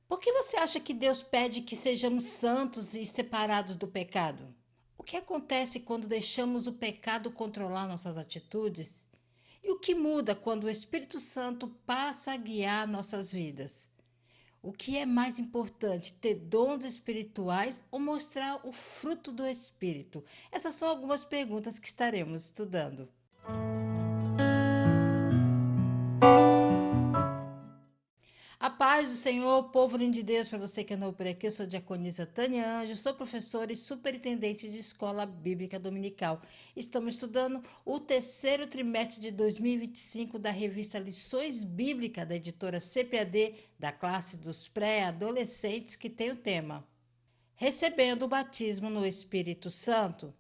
Por que você acha que Deus pede que sejamos santos e separados do pecado? O que acontece quando deixamos o pecado controlar nossas atitudes? E o que muda quando o Espírito Santo passa a guiar nossas vidas? O que é mais importante, ter dons espirituais ou mostrar o fruto do Espírito? Essas são algumas perguntas que estaremos estudando. A paz do Senhor, povo lindo de Deus, para você que é novo por aqui, eu sou a diaconisa Tânia Anjo, sou professora e superintendente de escola bíblica dominical. Estamos estudando o terceiro trimestre de 2025 da revista Lições Bíblicas da editora CPAD, da classe dos pré-adolescentes, que tem o tema Recebendo o batismo no Espírito Santo.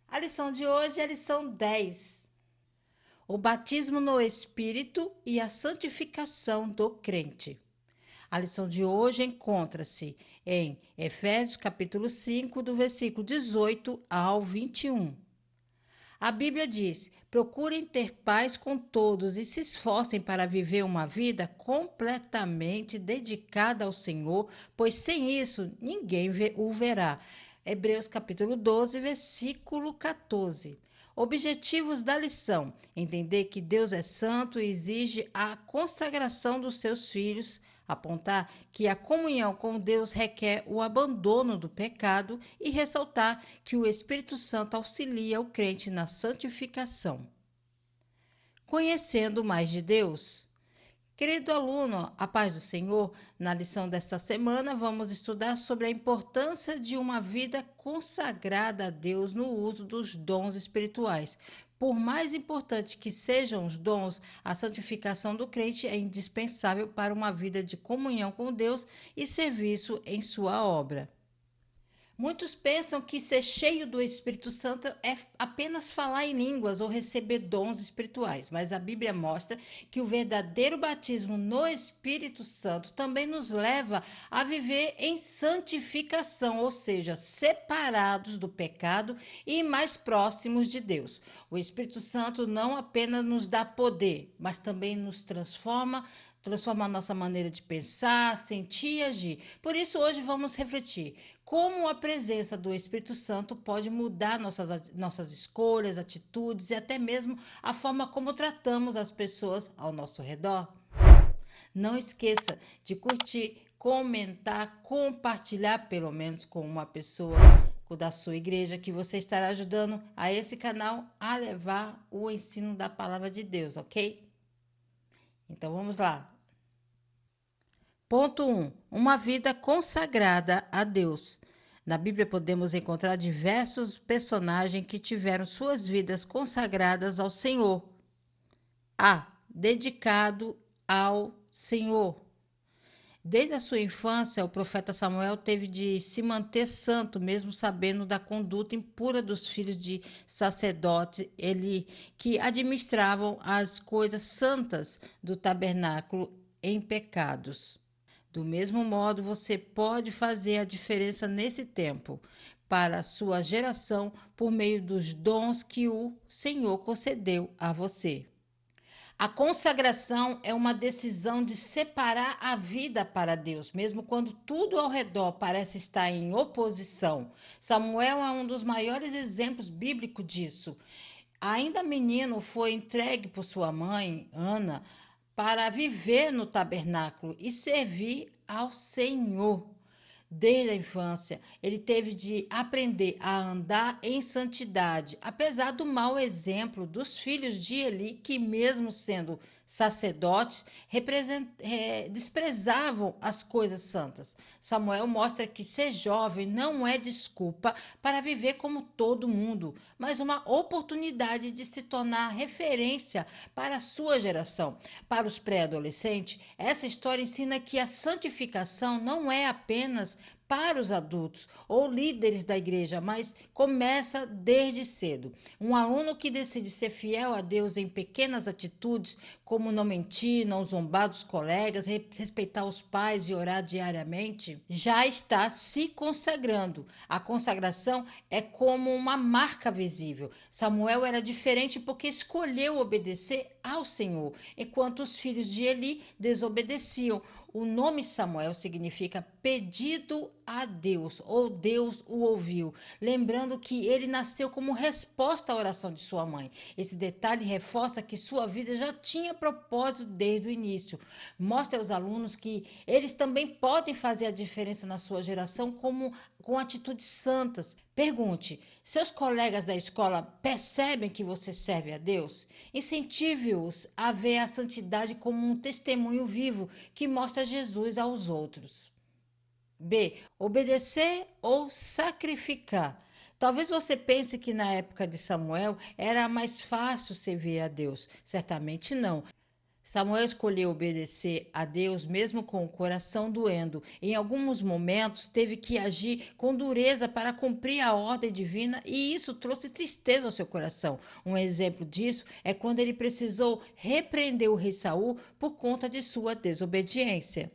A lição de hoje é a lição 10. O batismo no Espírito e a santificação do crente. A lição de hoje encontra-se em Efésios capítulo 5, do versículo 18 ao 21. A Bíblia diz: procurem ter paz com todos e se esforcem para viver uma vida completamente dedicada ao Senhor, pois sem isso ninguém o verá. Hebreus capítulo 12, versículo 14. Objetivos da lição: entender que Deus é santo e exige a consagração dos seus filhos, apontar que a comunhão com Deus requer o abandono do pecado e ressaltar que o Espírito Santo auxilia o crente na santificação. Conhecendo mais de Deus. Querido aluno, a paz do Senhor, na lição desta semana vamos estudar sobre a importância de uma vida consagrada a Deus no uso dos dons espirituais. Por mais importante que sejam os dons, a santificação do crente é indispensável para uma vida de comunhão com Deus e serviço em sua obra. Muitos pensam que ser cheio do Espírito Santo é apenas falar em línguas ou receber dons espirituais, mas a Bíblia mostra que o verdadeiro batismo no Espírito Santo também nos leva a viver em santificação, ou seja, separados do pecado e mais próximos de Deus. O Espírito Santo não apenas nos dá poder, mas também nos transforma a nossa maneira de pensar, sentir e agir. Por isso, hoje vamos refletir como a presença do Espírito Santo pode mudar nossas escolhas, atitudes e até mesmo a forma como tratamos as pessoas ao nosso redor. Não esqueça de curtir, comentar, compartilhar pelo menos com uma pessoa da sua igreja, que você estará ajudando a esse canal a levar o ensino da palavra de Deus, ok? Então vamos lá. Ponto 1. Uma vida consagrada a Deus. Na Bíblia podemos encontrar diversos personagens que tiveram suas vidas consagradas ao Senhor. A. Dedicado ao Senhor. Desde a sua infância, o profeta Samuel teve de se manter santo, mesmo sabendo da conduta impura dos filhos de sacerdotes, que administravam as coisas santas do tabernáculo em pecados. Do mesmo modo, você pode fazer a diferença nesse tempo para a sua geração por meio dos dons que o Senhor concedeu a você. A consagração é uma decisão de separar a vida para Deus, mesmo quando tudo ao redor parece estar em oposição. Samuel é um dos maiores exemplos bíblicos disso. Ainda menino, foi entregue por sua mãe, Ana, para viver no tabernáculo e servir ao Senhor. Desde a infância, ele teve de aprender a andar em santidade, apesar do mau exemplo dos filhos de Eli, que, mesmo sendo sacerdotes, desprezavam as coisas santas. Samuel mostra que ser jovem não é desculpa para viver como todo mundo, mas uma oportunidade de se tornar referência para a sua geração. Para os pré-adolescentes, essa história ensina que a santificação não é apenas para os adultos ou líderes da igreja, mas começa desde cedo. Um aluno que decide ser fiel a Deus em pequenas atitudes, como não mentir, não zombar dos colegas, respeitar os pais e orar diariamente, já está se consagrando. A consagração é como uma marca visível. Samuel era diferente porque escolheu obedecer ao Senhor, enquanto os filhos de Eli desobedeciam. O nome Samuel significa pedido a Deus, ou Deus o ouviu, lembrando que ele nasceu como resposta à oração de sua mãe. Esse detalhe reforça que sua vida já tinha propósito desde o início. Mostra aos alunos que eles também podem fazer a diferença na sua geração com atitudes santas. Pergunte: seus colegas da escola percebem que você serve a Deus? Incentive-os a ver a santidade como um testemunho vivo que mostra Jesus aos outros. B. Obedecer ou sacrificar. Talvez você pense que na época de Samuel era mais fácil servir a Deus. Certamente não. Samuel escolheu obedecer a Deus mesmo com o coração doendo. Em alguns momentos, teve que agir com dureza para cumprir a ordem divina e isso trouxe tristeza ao seu coração. Um exemplo disso é quando ele precisou repreender o rei Saul por conta de sua desobediência.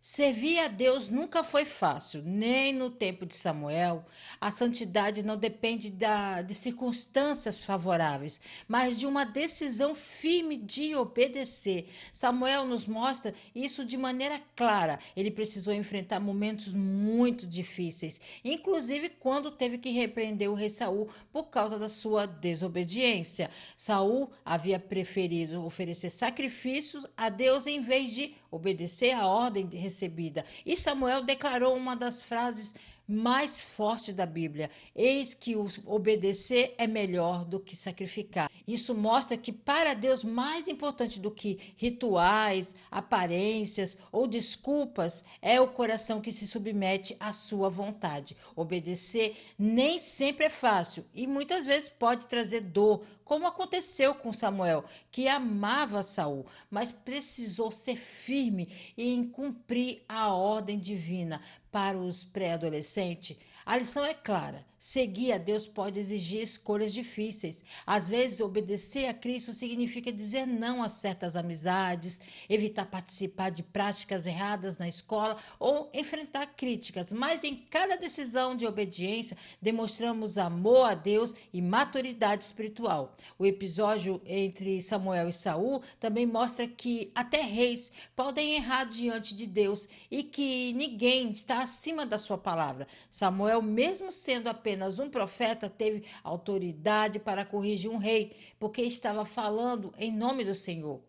Servir a Deus nunca foi fácil, nem no tempo de Samuel. A santidade não depende de circunstâncias favoráveis, mas de uma decisão firme de obedecer. Samuel nos mostra isso de maneira clara. Ele precisou enfrentar momentos muito difíceis, inclusive quando teve que repreender o rei Saul por causa da sua desobediência. Saul havia preferido oferecer sacrifícios a Deus em vez de obedecer à ordem recebida. E Samuel declarou uma das frases mais fortes da Bíblia: eis que obedecer é melhor do que sacrificar. Isso mostra que para Deus mais importante do que rituais, aparências ou desculpas é o coração que se submete à sua vontade. Obedecer nem sempre é fácil e muitas vezes pode trazer dor, como aconteceu com Samuel, que amava Saul, mas precisou ser firme em cumprir a ordem divina. Para os pré-adolescentes, a lição é clara: seguir a Deus pode exigir escolhas difíceis. Às vezes, obedecer a Cristo significa dizer não a certas amizades, evitar participar de práticas erradas na escola ou enfrentar críticas. Mas em cada decisão de obediência, demonstramos amor a Deus e maturidade espiritual. O episódio entre Samuel e Saul também mostra que até reis podem errar diante de Deus e que ninguém está acima da sua palavra. Samuel, mesmo sendo apenas um profeta, teve autoridade para corrigir um rei, porque estava falando em nome do Senhor.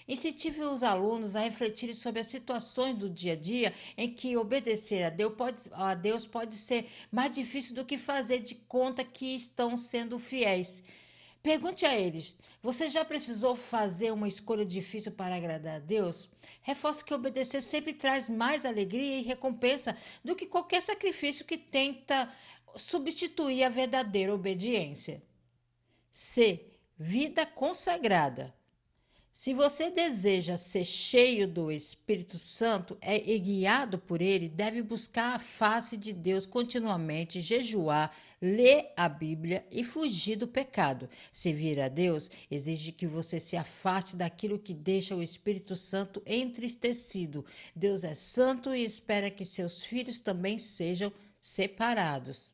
Incentive os alunos a refletirem sobre as situações do dia a dia em que obedecer a Deus pode ser mais difícil do que fazer de conta que estão sendo fiéis. Pergunte a eles: você já precisou fazer uma escolha difícil para agradar a Deus? Reforço que obedecer sempre traz mais alegria e recompensa do que qualquer sacrifício que tenta substituir a verdadeira obediência. C. Vida consagrada. Se você deseja ser cheio do Espírito Santo e guiado por ele, deve buscar a face de Deus continuamente, jejuar, ler a Bíblia e fugir do pecado. Servir a Deus exige que você se afaste daquilo que deixa o Espírito Santo entristecido. Deus é santo e espera que seus filhos também sejam separados.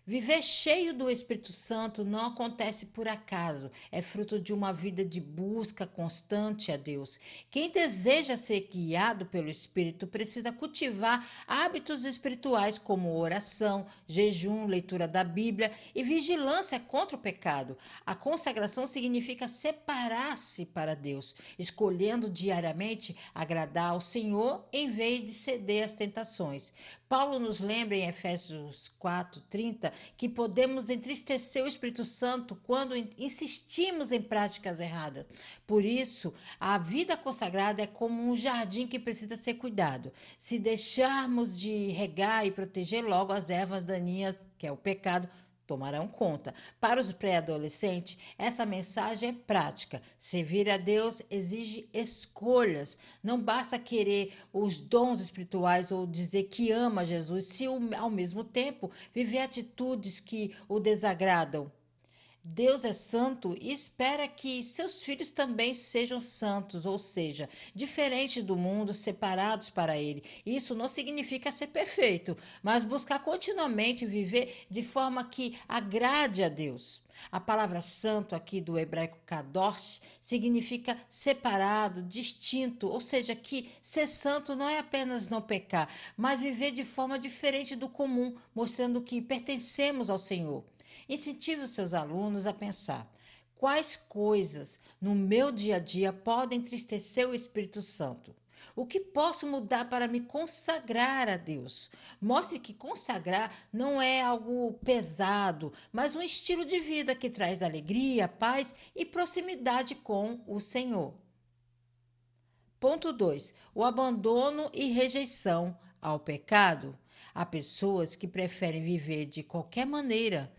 Viver cheio do Espírito Santo não acontece por acaso, é fruto de uma vida de busca constante a Deus. Quem deseja ser guiado pelo Espírito precisa cultivar hábitos espirituais como oração, jejum, leitura da Bíblia e vigilância contra o pecado. A consagração significa separar-se para Deus, escolhendo diariamente agradar ao Senhor em vez de ceder às tentações. Paulo nos lembra em Efésios 4:30 que podemos entristecer o Espírito Santo quando insistimos em práticas erradas. Por isso, a vida consagrada é como um jardim que precisa ser cuidado. Se deixarmos de regar e proteger, logo as ervas daninhas, que é o pecado, tomarão conta. Para os pré-adolescentes, essa mensagem é prática. Servir a Deus exige escolhas. Não basta querer os dons espirituais ou dizer que ama Jesus, se ao mesmo tempo viver atitudes que o desagradam. Deus é santo e espera que seus filhos também sejam santos, ou seja, diferentes do mundo, separados para Ele. Isso não significa ser perfeito, mas buscar continuamente viver de forma que agrade a Deus. A palavra santo aqui do hebraico kadosh significa separado, distinto, ou seja, que ser santo não é apenas não pecar, mas viver de forma diferente do comum, mostrando que pertencemos ao Senhor. Incentive os seus alunos a pensar: quais coisas no meu dia a dia podem entristecer o Espírito Santo? O que posso mudar para me consagrar a Deus? Mostre que consagrar não é algo pesado, mas um estilo de vida que traz alegria, paz e proximidade com o Senhor. Ponto 2: o abandono e rejeição ao pecado. Há pessoas que preferem viver de qualquer maneira,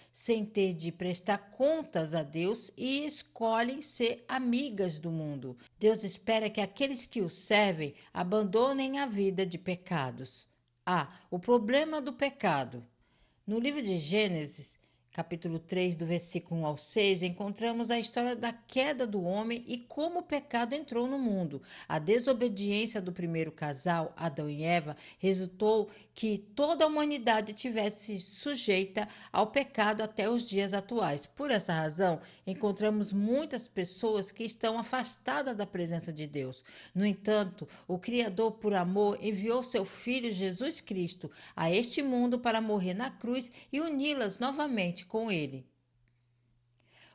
sem ter de prestar contas a Deus e escolhem ser amigas do mundo. Deus espera que aqueles que o servem abandonem a vida de pecados. O problema do pecado. No livro de Gênesis, capítulo 3, do versículo 1 ao 6, encontramos a história da queda do homem e como o pecado entrou no mundo. A desobediência do primeiro casal, Adão e Eva, resultou que toda a humanidade tivesse sujeita ao pecado até os dias atuais. Por essa razão, encontramos muitas pessoas que estão afastadas da presença de Deus. No entanto, o Criador, por amor, enviou seu Filho Jesus Cristo a este mundo para morrer na cruz e uni-las novamente com Ele.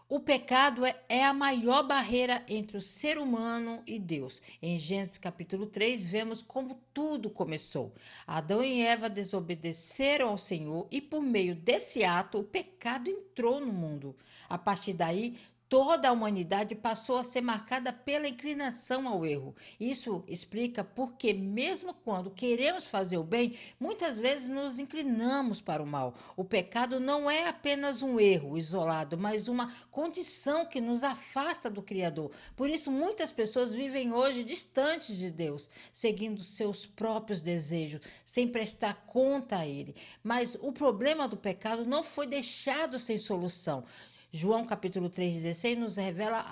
O pecado é a maior barreira entre o ser humano e Deus. Em Gênesis capítulo 3, vemos como tudo começou. Adão e Eva desobedeceram ao Senhor e, por meio desse ato, o pecado entrou no mundo. A partir daí, toda a humanidade passou a ser marcada pela inclinação ao erro. Isso explica porque, mesmo quando queremos fazer o bem, muitas vezes nos inclinamos para o mal. O pecado não é apenas um erro isolado, mas uma condição que nos afasta do Criador. Por isso, muitas pessoas vivem hoje distantes de Deus, seguindo seus próprios desejos, sem prestar conta a Ele. Mas o problema do pecado não foi deixado sem solução. João capítulo 3,16 nos revela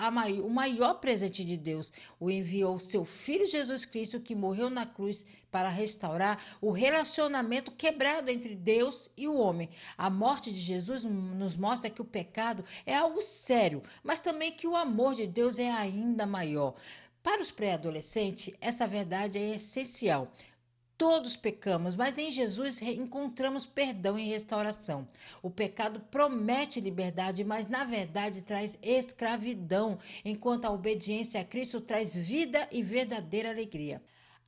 o maior presente de Deus. O enviou seu Filho Jesus Cristo, que morreu na cruz para restaurar o relacionamento quebrado entre Deus e o homem. A morte de Jesus nos mostra que o pecado é algo sério, mas também que o amor de Deus é ainda maior. Para os pré-adolescentes, essa verdade é essencial. Todos pecamos, mas em Jesus encontramos perdão e restauração. O pecado promete liberdade, mas na verdade traz escravidão, enquanto a obediência a Cristo traz vida e verdadeira alegria.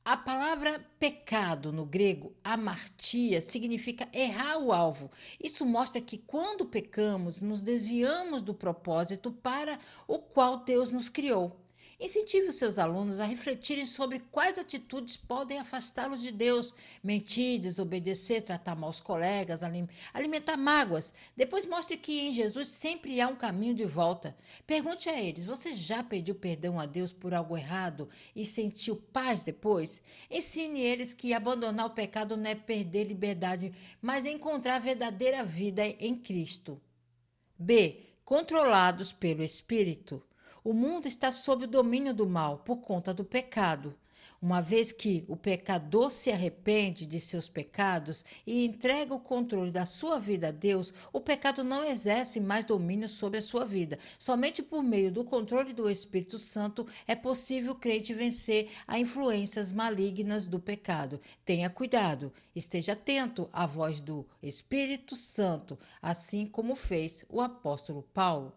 A palavra pecado no grego, amartia, significa errar o alvo. Isso mostra que quando pecamos, nos desviamos do propósito para o qual Deus nos criou. Incentive os seus alunos a refletirem sobre quais atitudes podem afastá-los de Deus. Mentir, desobedecer, tratar mal os colegas, alimentar mágoas. Depois mostre que em Jesus sempre há um caminho de volta. Pergunte a eles: você já pediu perdão a Deus por algo errado e sentiu paz depois? Ensine eles que abandonar o pecado não é perder liberdade, mas encontrar a verdadeira vida em Cristo. B. Controlados pelo Espírito. O mundo está sob o domínio do mal por conta do pecado. Uma vez que o pecador se arrepende de seus pecados e entrega o controle da sua vida a Deus, o pecado não exerce mais domínio sobre a sua vida. Somente por meio do controle do Espírito Santo é possível o crente vencer as influências malignas do pecado. Tenha cuidado, esteja atento à voz do Espírito Santo, assim como fez o apóstolo Paulo.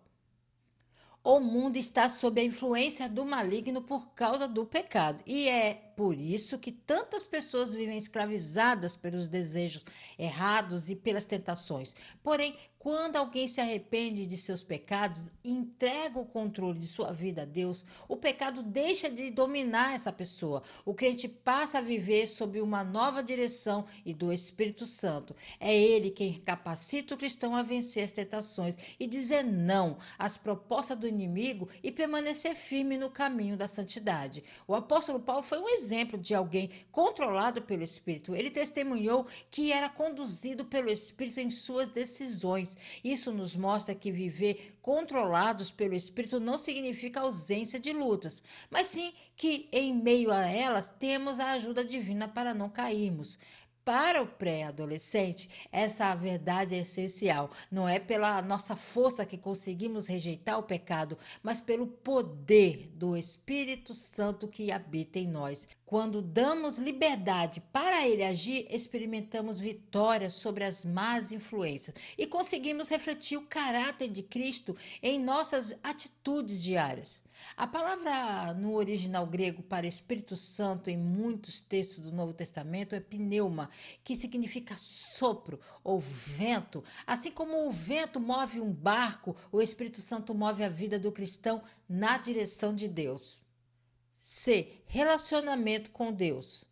O mundo está sob a influência do maligno por causa do pecado. E é por isso que tantas pessoas vivem escravizadas pelos desejos errados e pelas tentações. Porém, quando alguém se arrepende de seus pecados e entrega o controle de sua vida a Deus, o pecado deixa de dominar essa pessoa. O crente passa a viver sob uma nova direção e do Espírito Santo. É ele quem capacita o cristão a vencer as tentações e dizer não às propostas do inimigo e permanecer firme no caminho da santidade. O apóstolo Paulo foi um exemplo de alguém controlado pelo Espírito. Ele testemunhou que era conduzido pelo Espírito em suas decisões. Isso nos mostra que viver controlados pelo Espírito não significa ausência de lutas, mas sim que em meio a elas temos a ajuda divina para não cairmos. Para o pré-adolescente, essa verdade é essencial. Não é pela nossa força que conseguimos rejeitar o pecado, mas pelo poder do Espírito Santo que habita em nós. Quando damos liberdade para ele agir, experimentamos vitória sobre as más influências e conseguimos refletir o caráter de Cristo em nossas atitudes diárias. A palavra no original grego para Espírito Santo em muitos textos do Novo Testamento é pneuma, que significa sopro ou vento. Assim como o vento move um barco, o Espírito Santo move a vida do cristão na direção de Deus. C. Relacionamento com Deus.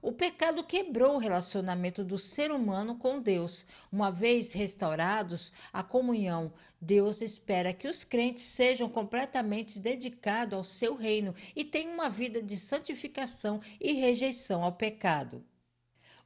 O pecado quebrou o relacionamento do ser humano com Deus. Uma vez restaurados a comunhão, Deus espera que os crentes sejam completamente dedicados ao seu reino e tenham uma vida de santificação e rejeição ao pecado.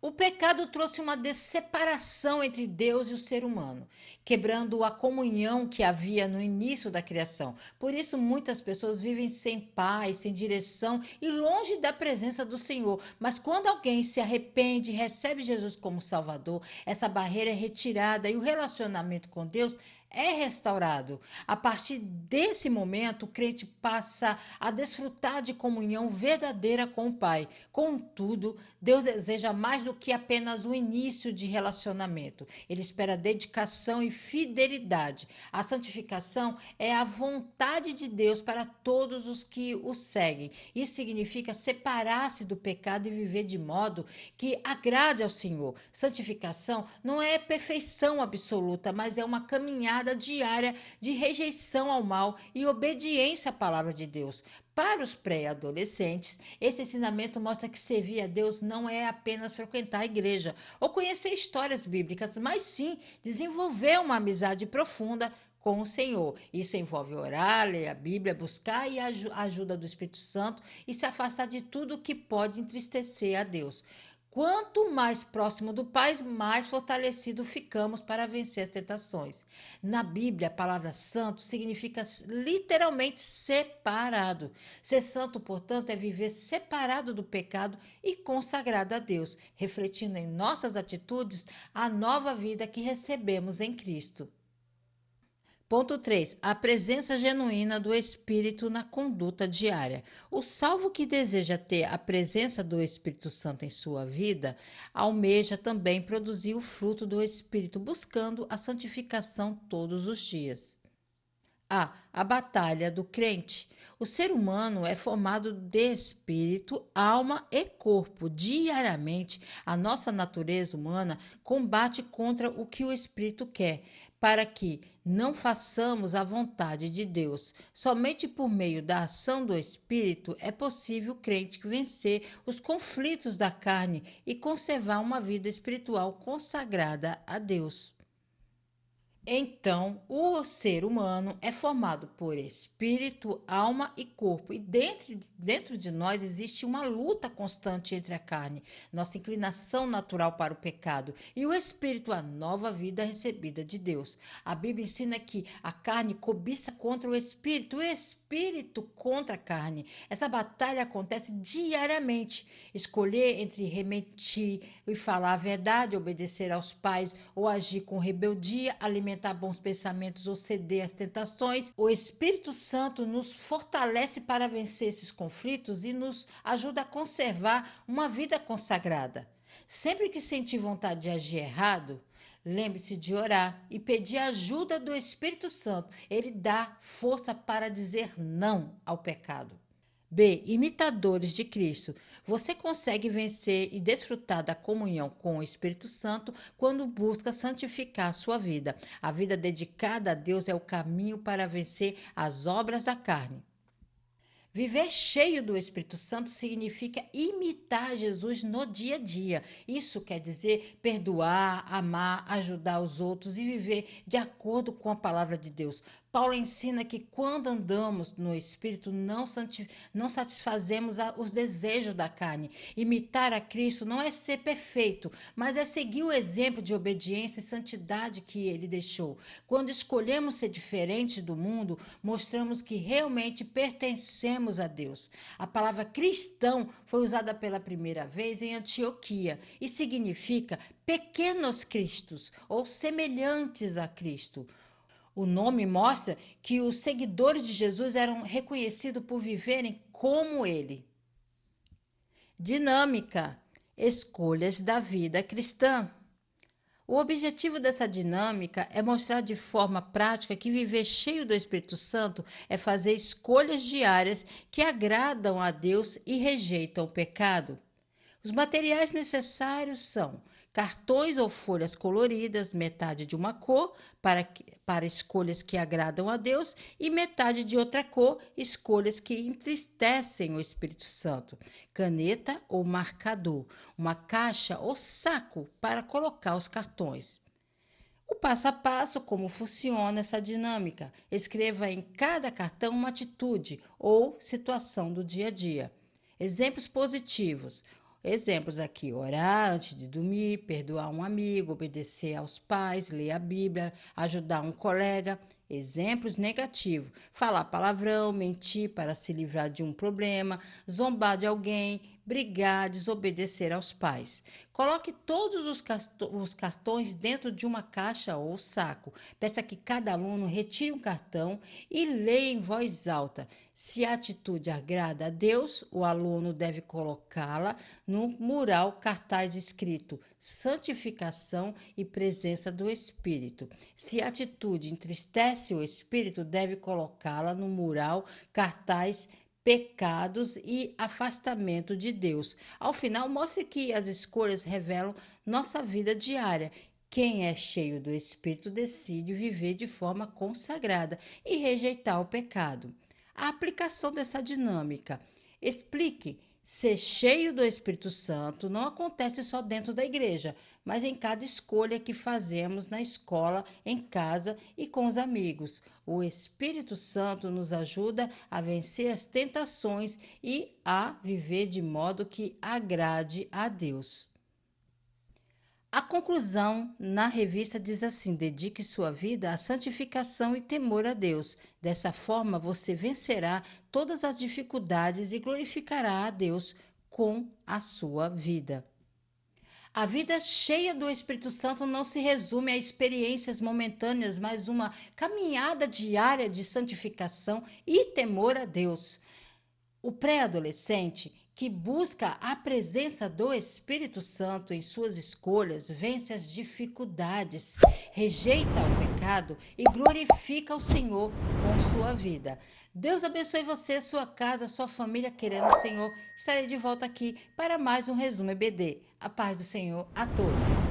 O pecado trouxe uma separação entre Deus e o ser humano, quebrando a comunhão que havia no início da criação. Por isso, muitas pessoas vivem sem paz, sem direção e longe da presença do Senhor. Mas quando alguém se arrepende e recebe Jesus como Salvador, essa barreira é retirada e o relacionamento com Deus é restaurado. A partir desse momento, o crente passa a desfrutar de comunhão verdadeira com o Pai. Contudo, Deus deseja mais do que apenas o início de relacionamento. Ele espera dedicação e fidelidade. A santificação é a vontade de Deus para todos os que o seguem. Isso significa separar-se do pecado e viver de modo que agrade ao Senhor. Santificação não é perfeição absoluta, mas é uma caminhada diária de rejeição ao mal e obediência à palavra de Deus. Para os pré-adolescentes, esse ensinamento mostra que servir a Deus não é apenas frequentar a igreja ou conhecer histórias bíblicas, mas sim desenvolver uma amizade profunda com o Senhor. Isso envolve orar, ler a Bíblia, buscar a ajuda do Espírito Santo e se afastar de tudo que pode entristecer a Deus. Quanto mais próximo do Pai, mais fortalecido ficamos para vencer as tentações. Na Bíblia, a palavra santo significa literalmente separado. Ser santo, portanto, é viver separado do pecado e consagrado a Deus, refletindo em nossas atitudes a nova vida que recebemos em Cristo. Ponto 3. A presença genuína do Espírito na conduta diária. O salvo que deseja ter a presença do Espírito Santo em sua vida, almeja também produzir o fruto do Espírito, buscando a santificação todos os dias. A batalha do crente. O ser humano é formado de espírito, alma e corpo. Diariamente, a nossa natureza humana combate contra o que o espírito quer, para que não façamos a vontade de Deus. Somente por meio da ação do espírito é possível o crente vencer os conflitos da carne e conservar uma vida espiritual consagrada a Deus. Então, o ser humano é formado por espírito, alma e corpo. E dentro de nós existe uma luta constante entre a carne, nossa inclinação natural para o pecado, e o espírito, a nova vida recebida de Deus. A Bíblia ensina que a carne cobiça contra o espírito contra a carne. Essa batalha acontece diariamente. Escolher entre rementir e falar a verdade, obedecer aos pais ou agir com rebeldia, alimentar bons pensamentos ou ceder às tentações. O Espírito Santo nos fortalece para vencer esses conflitos e nos ajuda a conservar uma vida consagrada. Sempre que sentir vontade de agir errado, lembre-se de orar e pedir a ajuda do Espírito Santo. Ele dá força para dizer não ao pecado. B. Imitadores de Cristo. Você consegue vencer e desfrutar da comunhão com o Espírito Santo quando busca santificar a sua vida. A vida dedicada a Deus é o caminho para vencer as obras da carne. Viver cheio do Espírito Santo significa imitar Jesus no dia a dia. Isso quer dizer perdoar, amar, ajudar os outros e viver de acordo com a palavra de Deus. Paulo ensina que quando andamos no Espírito, não satisfazemos os desejos da carne. Imitar a Cristo não é ser perfeito, mas é seguir o exemplo de obediência e santidade que ele deixou. Quando escolhemos ser diferentes do mundo, mostramos que realmente pertencemos a Deus. A palavra cristão foi usada pela primeira vez em Antioquia e significa pequenos cristos ou semelhantes a Cristo. O nome mostra que os seguidores de Jesus eram reconhecidos por viverem como ele. Dinâmica: escolhas da vida cristã. O objetivo dessa dinâmica é mostrar de forma prática que viver cheio do Espírito Santo é fazer escolhas diárias que agradam a Deus e rejeitam o pecado. Os materiais necessários são cartões ou folhas coloridas, metade de uma cor, para escolhas que agradam a Deus, e metade de outra cor, escolhas que entristecem o Espírito Santo. Caneta ou marcador, uma caixa ou saco para colocar os cartões. O passo a passo, como funciona essa dinâmica. Escreva em cada cartão uma atitude ou situação do dia a dia. Exemplos positivos. Exemplos aqui: orar antes de dormir, perdoar um amigo, obedecer aos pais, ler a Bíblia, ajudar um colega. Exemplos negativos: falar palavrão, mentir para se livrar de um problema, zombar de alguém, brigar, desobedecer aos pais. Coloque todos os cartões dentro de uma caixa ou saco. Peça que cada aluno retire um cartão e leia em voz alta. Se a atitude agrada a Deus, o aluno deve colocá-la no mural cartaz escrito santificação e presença do Espírito. Se a atitude entristece o Espírito, deve colocá-la no mural cartaz pecados e afastamento de Deus. Ao final, mostre que as escolhas revelam nossa vida diária. Quem é cheio do Espírito decide viver de forma consagrada e rejeitar o pecado. A aplicação dessa dinâmica. Explique. Ser cheio do Espírito Santo não acontece só dentro da igreja, mas em cada escolha que fazemos na escola, em casa e com os amigos. O Espírito Santo nos ajuda a vencer as tentações e a viver de modo que agrade a Deus. A conclusão na revista diz assim: dedique sua vida à santificação e temor a Deus. Dessa forma, você vencerá todas as dificuldades e glorificará a Deus com a sua vida. A vida cheia do Espírito Santo não se resume a experiências momentâneas, mas uma caminhada diária de santificação e temor a Deus. O pré-adolescente que busca a presença do Espírito Santo em suas escolhas vence as dificuldades, rejeita o pecado e glorifica o Senhor com sua vida. Deus abençoe você, sua casa, sua família, querendo o Senhor. Estarei de volta aqui para mais um Resumo EBD. A paz do Senhor a todos.